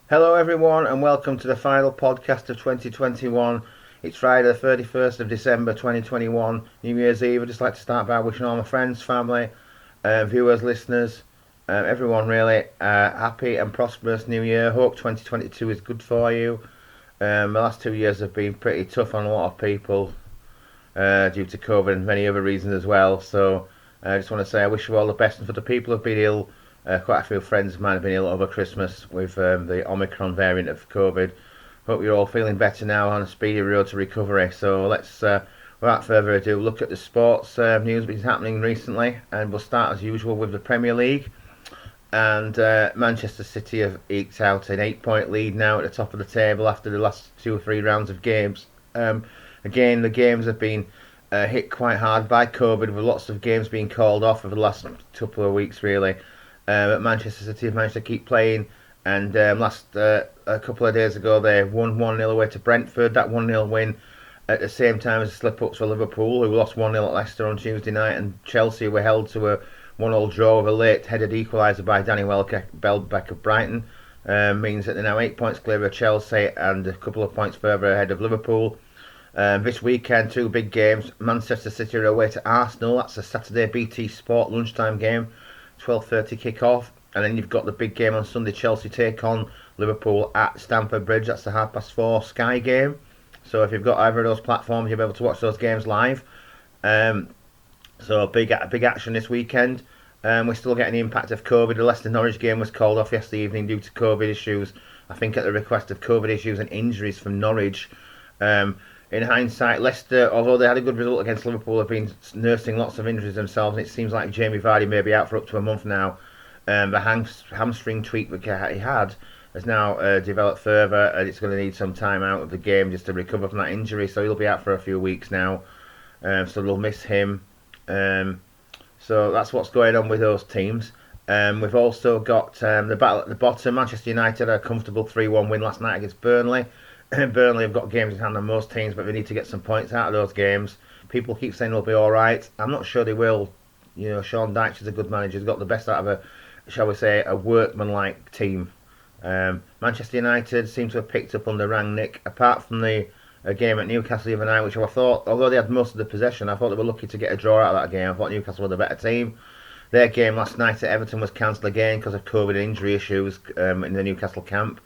Hello, everyone, and welcome to the final podcast of 2021. It's Friday, the 31st of December 2021, New Year's Eve. I'd just like to start by wishing all my friends, family, viewers, listeners, everyone really, happy and prosperous New Year. Hope 2022 is good for you. The last 2 years have been pretty tough on a lot of people due to COVID and many other reasons as well. So I just want to say I wish you all the best, and for the people who've been ill, quite a few friends of mine have been ill over Christmas with the Omicron variant of COVID. Hope you're all feeling better now on a speedy road to recovery. So let's, without further ado, look at the sports news that's been happening recently, and we'll start as usual with the Premier League. And Manchester City have eked out an 8-point lead now at the top of the table after the last 2 or 3 rounds of games. Again, the games have been hit quite hard by COVID, with lots of games being called off over the last couple of weeks, really. But Manchester City have managed to keep playing, and a couple of days ago they won 1-0 away to Brentford. That 1-0 win at the same time as the slip-ups for Liverpool, who lost 1-0 at Leicester on Tuesday night, and Chelsea were held to a 1-1 draw with a late-headed equaliser by Danny Welbeck of Brighton. Means that they're now 8 points clear of Chelsea and a couple of points further ahead of Liverpool. This weekend, two big games. Manchester City are away to Arsenal. That's a Saturday BT Sport lunchtime game, 12:30 kick-off. And then you've got the big game on Sunday. Chelsea take on Liverpool at Stamford Bridge. That's the 4:30 Sky game. So if you've got either of those platforms, you'll be able to watch those games live. So big action this weekend. We're still getting the impact of COVID. The Leicester Norwich game was called off yesterday evening due to COVID issues. I think at the request of COVID issues and injuries from Norwich. In hindsight, Leicester, although they had a good result against Liverpool, have been nursing lots of injuries themselves, and it seems like Jamie Vardy may be out for up to a month now. The hamstring tweak that he had has now developed further, and it's going to need some time out of the game just to recover from that injury, so he'll be out for a few weeks now. So they'll miss him. So that's what's going on with those teams. We've also got the battle at the bottom. Manchester United a comfortable 3-1 win last night against Burnley. Burnley have got games in hand on most teams, but they need to get some points out of those games. People keep saying they'll be alright. I'm not sure they will. You know, Sean Dyche is a good manager. He's got the best out of a, shall we say, a workmanlike team. Manchester United seem to have picked up under Rangnick, apart from the game at Newcastle the other night, which I thought, although they had most of the possession, I thought they were lucky to get a draw out of that game. I thought Newcastle were the better team. Their game last night at Everton was cancelled again because of COVID and injury issues in the Newcastle camp.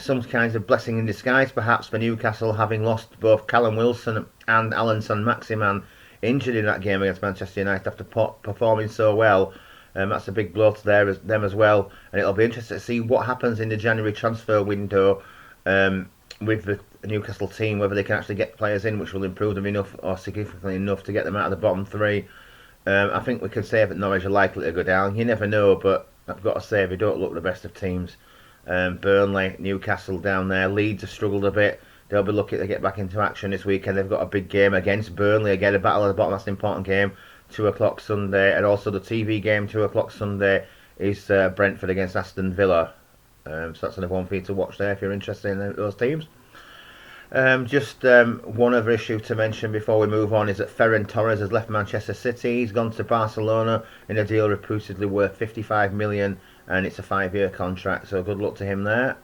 Some kinds of blessing in disguise, perhaps, for Newcastle, having lost both Callum Wilson and Alan Saint-Maximin injured in that game against Manchester United after performing so well. That's a big blow to them as well, and it'll be interesting to see what happens in the January transfer window with the Newcastle team, whether they can actually get players in which will improve them enough or significantly enough to get them out of the bottom three. I think we can say that Norwich are likely to go down. You never know, but I've got to say they don't look the best of teams. Burnley, Newcastle down there. Leeds have struggled a bit. They'll be lucky to get back into action this weekend. They've got a big game against Burnley again, a battle at the bottom. That's an important game. 2 o'clock Sunday, and also the TV game 2 o'clock Sunday is Brentford against Aston Villa. So that's another one for you to watch there if you're interested in those teams. Just one other issue to mention before we move on is that Ferran Torres has left Manchester City. He's gone to Barcelona in a deal reputedly worth 55 million, and it's a 5-year contract. So good luck to him there.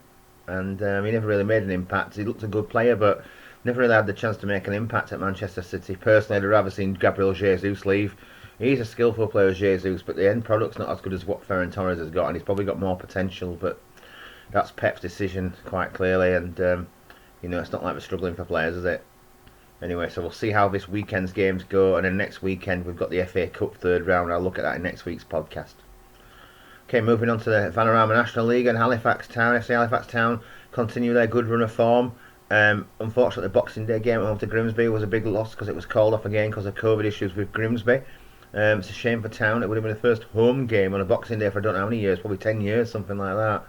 And he never really made an impact. He looked a good player, but never really had the chance to make an impact at Manchester City. Personally, I'd rather seen Gabriel Jesus leave. He's a skillful player, Jesus, but the end product's not as good as what Ferran Torres has got, and he's probably got more potential. But that's Pep's decision quite clearly, and it's not like we're struggling for players, is it? Anyway, so we'll see how this weekend's games go, and then next weekend we've got the FA Cup third round. I'll look at that in next week's podcast. Okay, moving on to the Vanarama National League, and Halifax Town. FC Halifax Town continue their good run of form. Unfortunately, the Boxing Day game at home to Grimsby was a big loss because it was called off again because of COVID issues with Grimsby. It's a shame for Town. It would have been the first home game on a Boxing Day for I don't know how many years, probably 10 years, something like that.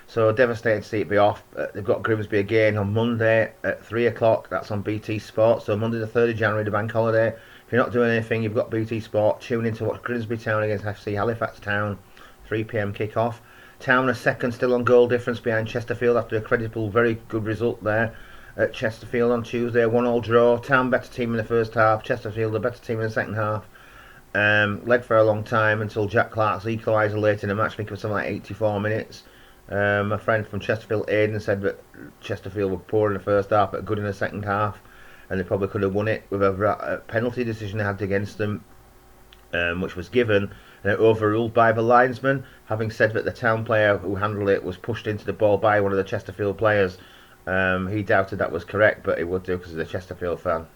So devastated to see it be off. They've got Grimsby again on Monday at 3 o'clock. That's on BT Sport. So Monday the 3rd of January, the bank holiday. If you're not doing anything, you've got BT Sport. Tune in to watch Grimsby Town against FC Halifax Town. 3 p.m. kick-off. Town are second, still on goal difference behind Chesterfield after a creditable, very good result there at Chesterfield on Tuesday. A 1-1 draw. Town better team in the first half. Chesterfield a better team in the second half. Led for a long time until Jack Clark's equaliser late in the match, I think it was something like 84 minutes. A friend from Chesterfield, Aidan, said that Chesterfield were poor in the first half but good in the second half, and they probably could have won it with a penalty decision they had against them, which was given and overruled by the linesman, having said that the Town player who handled it was pushed into the ball by one of the Chesterfield players. He doubted that was correct, but he would do because he's a Chesterfield fan.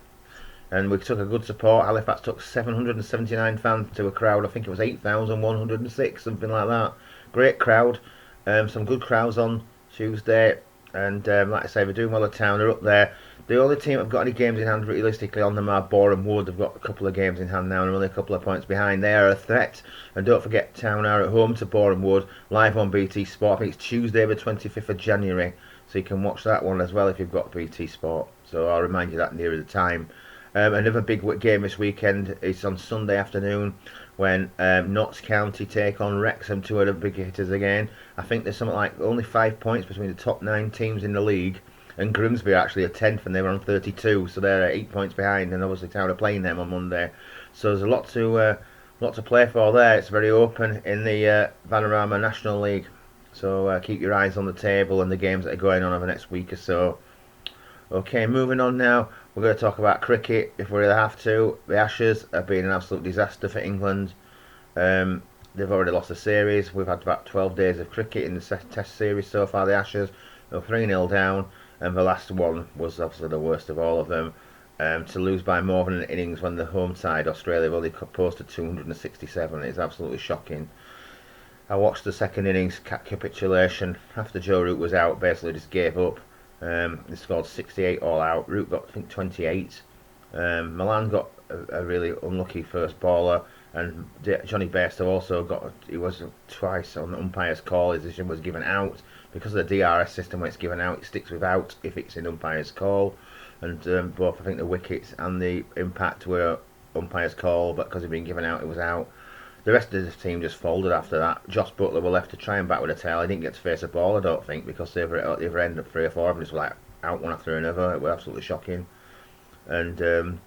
And we took a good support. Halifax took 779 fans to a crowd. I think it was 8,106, something like that. Great crowd. Some good crowds on Tuesday. And like I say, they're doing well at Town. They're up there. The only team that have got any games in hand realistically on them are Boreham Wood. They've got a couple of games in hand now and only a couple of points behind. They are a threat. And don't forget, Town are at home to Boreham Wood, live on BT Sport. I think it's Tuesday the 25th of January. So you can watch that one as well if you've got BT Sport. So I'll remind you that nearer the time. Another big game this weekend is on Sunday afternoon when Notts County take on Wrexham, two of the big hitters again. I think there's something like only 5 points between the top 9 teams in the league, and Grimsby are actually a 10th and they were on 32, so they're 8 points behind, and obviously Town are playing them on Monday. So there's a lot to play for there. It's very open in the Vanarama National League. So keep your eyes on the table and the games that are going on over the next week or so. Okay, moving on now. We're going to talk about cricket if we really have to. The Ashes have been an absolute disaster for England. They've already lost a series. We've had about 12 days of cricket in the Test series so far. The Ashes are 3-0 down, and the last one was obviously the worst of all of them. To lose by more than an innings when the home side, Australia, have only posted 267 is absolutely shocking. I watched the second innings capitulation after Joe Root was out, basically just gave up. They scored 68 all out. Root got, I think, 28. Milan got a really unlucky first baller, and Johnny Bairstow also he was twice on the umpire's call. His decision was given out because of the DRS system. When it's given out, it sticks with out if it's an umpire's call. And both, I think, the wickets and the impact were umpire's call, but because he'd been given out, it was out. The rest of the team just folded after that. Josh Butler were left to try and bat with a tail. He didn't get to face a ball, I don't think, because at the other end of 3 or 4 of them just like out one after another. It was absolutely shocking. And there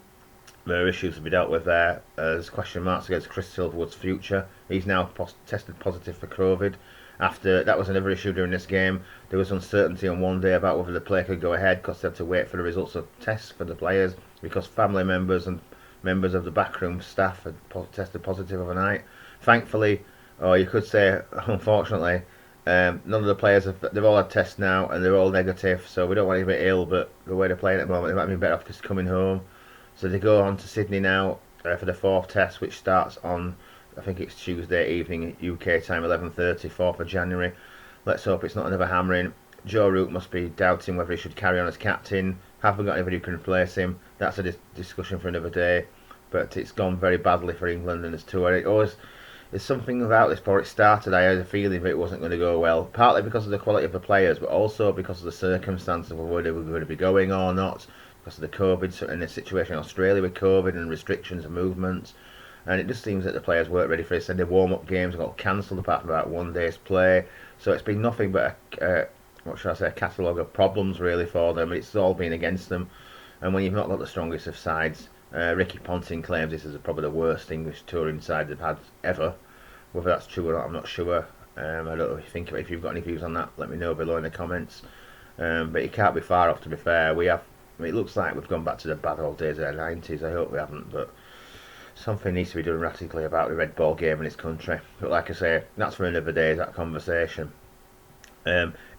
are issues to be dealt with there. There's question marks against Chris Silverwood's future. He's now tested positive for COVID. After that was another issue during this game. There was uncertainty on one day about whether the play could go ahead because they had to wait for the results of tests for the players because family members and members of the backroom staff had tested positive overnight. Thankfully, or you could say unfortunately, none of the players they've all had tests now and they're all negative, so we don't want anybody ill, but the way they're playing at the moment, they might be better off just coming home. So they go on to Sydney now for the 4th test, which starts on, I think it's Tuesday evening UK time, 11:30, 4th of January. Let's hope it's not another hammering. Joe Root must be doubting whether he should carry on as captain. Haven't got anybody who can replace him. That's a discussion for another day. But it's gone very badly for England, and there's something about this before it started. I had a feeling that it wasn't going to go well, partly because of the quality of the players, but also because of the circumstances of whether they were going to be going or not, because of the COVID and the situation in Australia with COVID and restrictions and movements. And it just seems that the players weren't ready for it. So their warm-up games got cancelled apart from about 1 day's play. So it's been nothing but a catalogue of problems really for them. It's all been against them. And when you've not got the strongest of sides, Ricky Ponting claims this is probably the worst English touring side they've had ever. Whether that's true or not, I'm not sure. I don't know if you've got any views on that, let me know below in the comments. But you can't be far off, to be fair. It looks like we've gone back to the bad old days of the 90s. I hope we haven't, but something needs to be done radically about the red ball game in this country. But like I say, that's for another day, that conversation.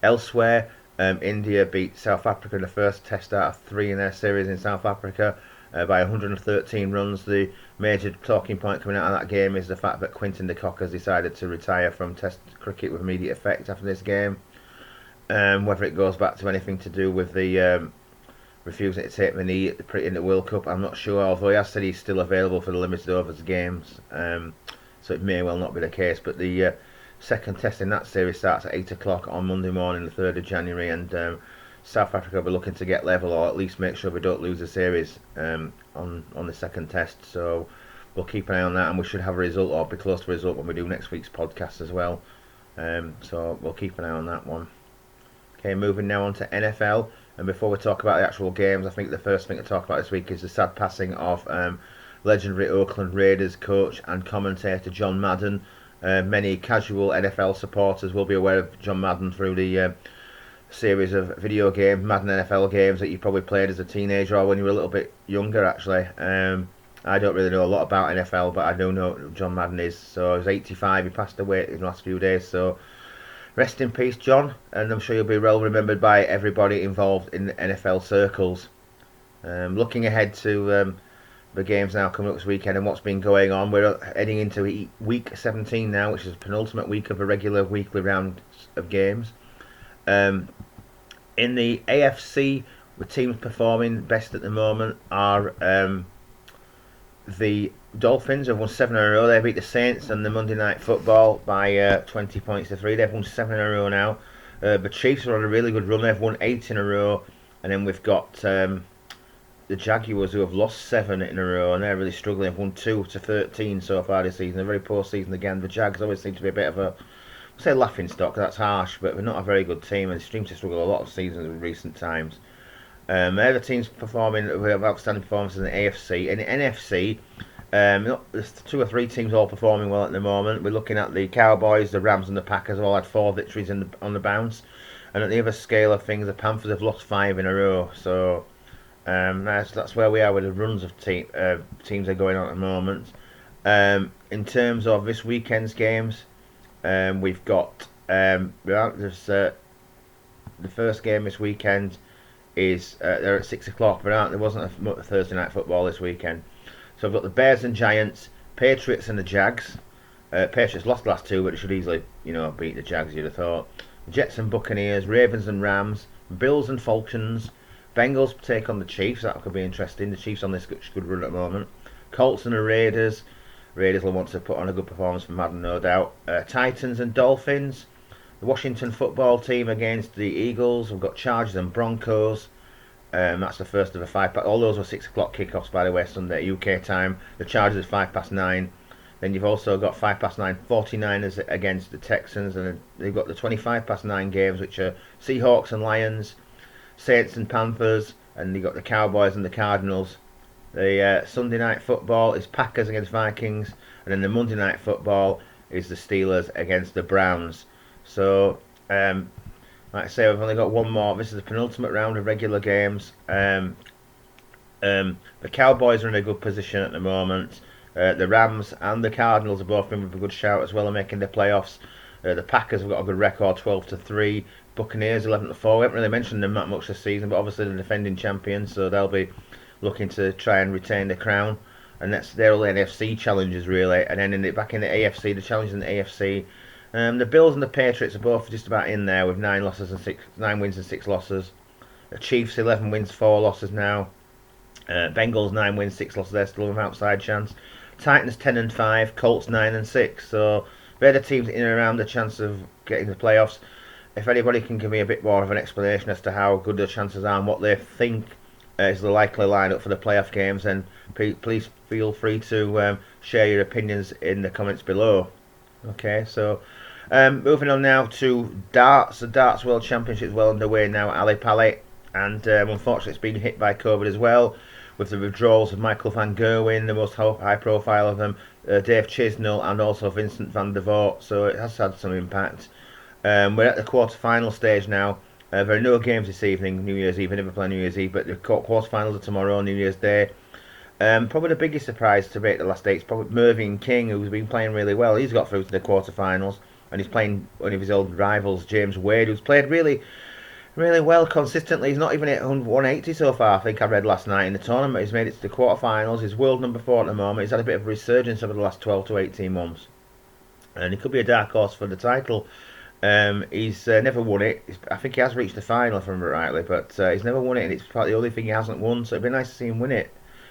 Elsewhere, India beat South Africa in the first test out of 3 in their series in South Africa by 113 runs. The major talking point coming out of that game is the fact that Quinton de Kock has decided to retire from Test cricket with immediate effect after this game. Whether it goes back to anything to do with the refusing to take the knee in the World Cup, I'm not sure, although he has said he's still available for the limited overs games, so it may well not be the case. But the second test in that series starts at 8 o'clock on Monday morning, the 3rd of January, and South Africa will be looking to get level or at least make sure we don't lose the series on the second test. So we'll keep an eye on that, and we should have a result or be close to a result when we do next week's podcast as well. So we'll keep an eye on that one. Okay, moving now on to NFL. And before we talk about the actual games, I think the first thing to talk about this week is the sad passing of legendary Oakland Raiders coach and commentator John Madden. Many casual NFL supporters will be aware of John Madden through the series of video games, Madden NFL games that you probably played as a teenager or when you were a little bit younger, actually. I don't really know a lot about NFL, but I do know who John Madden is. So he's 85, he passed away in the last few days, so rest in peace, John, and I'm sure you'll be well remembered by everybody involved in NFL circles. Looking ahead to the games now coming up this weekend and what's been going on, we're heading into week 17 now, which is the penultimate week of a regular weekly round of games. In the AFC, the teams performing best at the moment are the Dolphins, have won 7 in a row. They beat the Saints on the Monday Night Football by 20 points to 3. They've won 7 in a row now. The Chiefs are on a really good run. They've won 8 in a row. And then we've got the Jaguars, who have lost 7 in a row, and they're really struggling. They've won 2-13 so far this season. A very poor season again. The Jags always seem to be a bit of a, I'll say laughing stock, that's harsh, but they're not a very good team, and they seem to struggle a lot of seasons in recent times. They're the teams performing, who have outstanding performances in the AFC. In the NFC, there's 2 or 3 teams all performing well at the moment. We're looking at the Cowboys, the Rams, and the Packers have all had 4 victories on the bounce. And at the other scale of things, the Panthers have lost 5 in a row. So that's where we are with the runs of teams that are going on at the moment. In terms of this weekend's games, we've got there's the first game this weekend is they're at 6 o'clock, but there wasn't a Thursday night football this weekend. So I've got the Bears and Giants, Patriots and the Jags. Patriots lost the last 2, but they should easily, beat the Jags, you'd have thought. Jets and Buccaneers, Ravens and Rams, Bills and Falcons, Bengals take on the Chiefs. That could be interesting. The Chiefs on this good run at the moment. Colts and the Raiders. Raiders will want to put on a good performance for Madden, no doubt. Titans and Dolphins. The Washington football team against the Eagles. We've got Chargers and Broncos. That's the first of the 5. All those were 6 o'clock kickoffs, by the way, Sunday UK time. The Chargers at 9:05. Then you've also got 9:05 49ers against the Texans, and they've got the 9:25 games, which are Seahawks and Lions, Saints and Panthers, and you've got the Cowboys and the Cardinals. The Sunday night football is Packers against Vikings, and then the Monday night football is the Steelers against the Browns. So, like I say, we've only got one more. This is the penultimate round of regular games. The Cowboys are in a good position at the moment. The Rams and the Cardinals are both in with a good shout as well and making the playoffs. The Packers have got a good record, 12-3. Buccaneers 11-4. We haven't really mentioned them that much this season, but obviously they're defending champions, so they'll be looking to try and retain the crown. And they're all the NFC challenges really. And then back in the AFC, the challenges in the AFC. The Bills and the Patriots are both just about in there with 9 wins and 6 losses. The Chiefs 11 wins, 4 losses now. Bengals 9 wins, 6 losses. They're still an outside chance. Titans 10-5, Colts 9-6. So they're the teams in and around the chance of getting the playoffs. If anybody can give me a bit more of an explanation as to how good the chances are and what they think is the likely lineup for the playoff games, then please feel free to share your opinions in the comments below. Okay, so moving on now to darts. The Darts World Championship is well underway now at Ali Pali, and unfortunately it's been hit by COVID as well, with the withdrawals of Michael van Gerwen, the most high profile of them, Dave Chisnell, and also Vincent van der Voort, so it has had some impact. We're at the quarter-final stage now. There are no games this evening, New Year's Eve. I never play New Year's Eve, but the quarter-finals are tomorrow, New Year's Day. Probably the biggest surprise to make the last 8 is probably Mervyn King, who's been playing really well. He's got through to the quarter-finals, and he's playing one of his old rivals, James Wade, who's played really well consistently. He's not even at 180 so far, I think I read last night in the tournament. He's made it to the quarter-finals. He's world number 4 at the moment. He's had a bit of a resurgence over the last 12 to 18 months, and he could be a dark horse for the title. He's never won it. I think he has reached the final, if I remember rightly, but he's never won it, and it's probably the only thing he hasn't won, so it'd be nice to see him win it.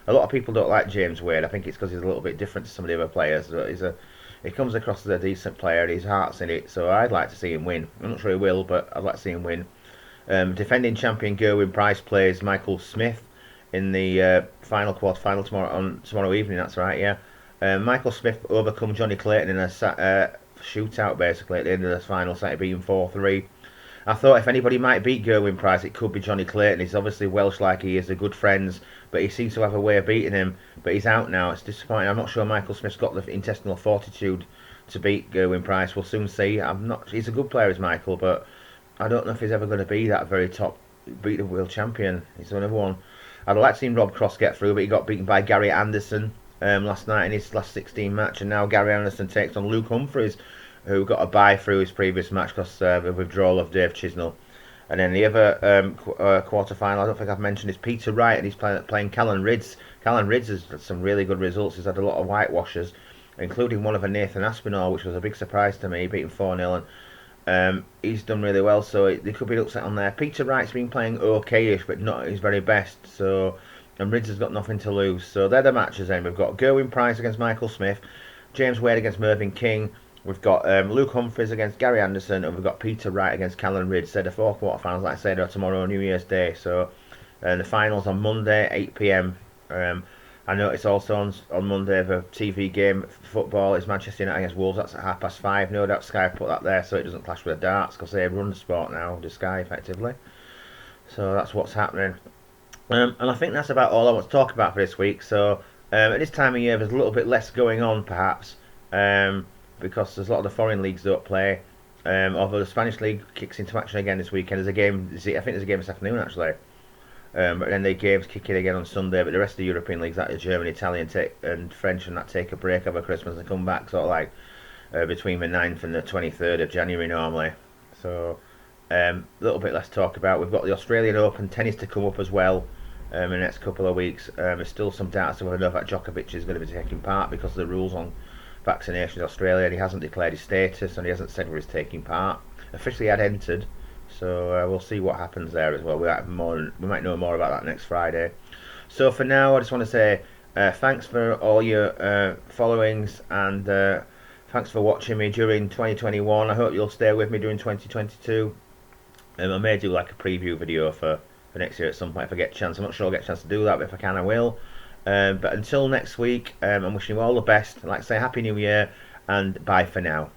A lot of people don't like James Wade. I think it's because he's a little bit different to some of the other players. But he comes across as a decent player, his heart's in it, so I'd like to see him win. I'm not sure he will, but I'd like to see him win. Defending champion Gerwyn Price plays Michael Smith in the quarter-final tomorrow evening, that's right, yeah. Michael Smith overcome Johnny Clayton in a shootout basically at the end of the final, started beating 4-3. I thought if anybody might beat Gerwyn Price, it could be Johnny Clayton. He's obviously Welsh like he is, they're good friends, but he seems to have a way of beating him. But he's out now, it's disappointing. I'm not sure Michael Smith's got the intestinal fortitude to beat Gerwin Price. We'll soon see. He's a good player, is Michael, but I don't know if he's ever going to be that very top, beat the world champion. He's another one. I'd like to see Rob Cross get through, but he got beaten by Gary Anderson last night in his last 16 match, and now Gary Anderson takes on Luke Humphries, who got a bye through his previous match because of the withdrawal of Dave Chisnell. And then the other quarter final, I don't think I've mentioned, is Peter Wright, and he's playing Callan Ridds. Callan Ridds has had some really good results. He's had a lot of whitewashers, including one of a Nathan Aspinall, which was a big surprise to me, beating 4-0. And he's done really well, so there could be an upset on there. Peter Wright's been playing okay-ish, but not his very best. So, and Ridds has got nothing to lose. So they're the matches then. We've got Gerwin Price against Michael Smith, James Wade against Mervyn King. We've got Luke Humphries against Gary Anderson, and we've got Peter Wright against Callan Ridds. They're the 4 quarterfinals, like I said, are tomorrow, New Year's Day. So, the finals on Monday, 8 p.m. I noticed also on Monday the TV game for football is Manchester United against Wolves. That's at 5:30. No doubt Sky put that there so it doesn't clash with the darts, because they run the sport now, the Sky effectively. So that's what's happening. And I think that's about all I want to talk about for this week. So at this time of year there's a little bit less going on perhaps, because there's a lot of the foreign leagues don't play. Although the Spanish league kicks into action again this weekend. There's a game, I think there's a game this afternoon actually. But then the games kick in again on Sunday. But the rest of the European leagues, like German, Italian, and French, and that take a break over Christmas and come back sort of like between the 9th and the 23rd of January normally. So a little bit less talk about. We've got the Australian Open tennis to come up as well in the next couple of weeks. There's still some doubts as to whether Novak Djokovic is going to be taking part because of the rules on vaccinations in Australia, and he hasn't declared his status and he hasn't said where he's taking part. Officially had entered. So we'll see what happens there as well. We might know more about that next Friday. So for now, I just want to say thanks for all your followings, and thanks for watching me during 2021. I hope you'll stay with me during 2022. I may do like a preview video for next year at some point if I get a chance. I'm not sure I'll get a chance to do that, but if I can, I will. But until next week, I'm wishing you all the best. I'd like to say Happy New Year, and bye for now.